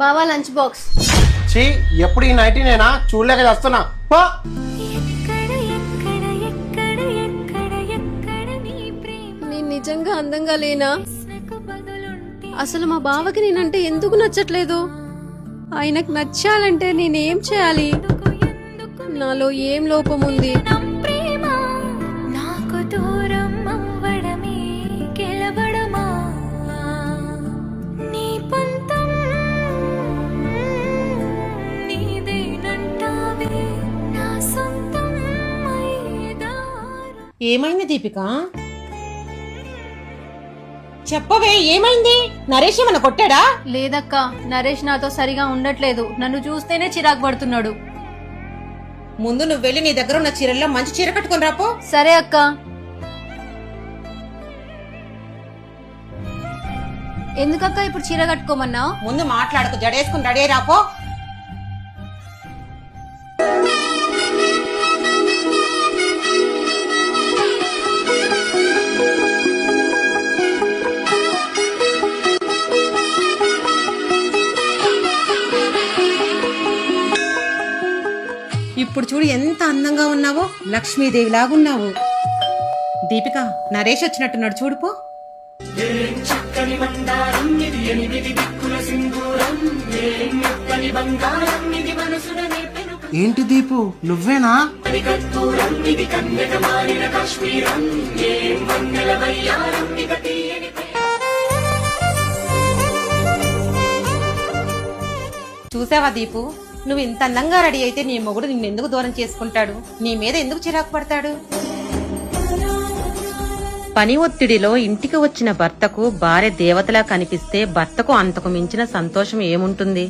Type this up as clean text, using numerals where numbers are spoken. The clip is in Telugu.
బావా లంచ్ బాక్స్. చీ ఎప్పుడు ఈ నైటీ నేనా చూడలేక వస్తున్నా పో. నేను నిజంగా అందంగా లేనా? అసలు మా బావకి నేనంటే ఎందుకు నచ్చట్లేదు? ఆయనకు నచ్చాలంటే నేనేం చేయాలి? నాలో ఏం లోపం ఉంది? ఏమైంది దీపిక? చెప్పవే, ఏమైంది? నరేష్ ఏమన్నా కొట్టాడా? లేదక్క, నరేష్ నాతో సరిగా ఉండట్లేదు. నన్ను చూస్తేనే చిరాకు పడుతున్నాడు. ముందు నువ్వు వెళ్ళి నీ దగ్గర ఉన్న చీరల్లో మంచి చీర కట్టుకుని రాపో. సరే అక్క. ఎందుకక్క ఇప్పుడు చీర కట్టుకోమన్నావు? ముందు మాట్లాడకు, జడేసుకుని రెడీ అయి రాపో. ఇప్పుడు చూడు ఎంత అందంగా ఉన్నావో, లక్ష్మీదేవి లాగున్నావు. దీపిక, నరేష్ వచ్చినట్టున్నాడు, చూడుపో. ఏంటి దీపు నువ్వేనా? చూసావా దీపు, నువ్వు ఇంత అందంగా రెడీ అయితే నీ మొగుడు నిన్నెందుకు దూరం చేసుకుంటాడు? నీ మీద ఎందుకు చిరాకు పడతాడు? పని ఒత్తిడిలో ఇంటికి వచ్చిన భర్తకు భార్య దేవతలా కనిపిస్తే భర్తకు అంతకు మించిన సంతోషం ఏముంటుంది?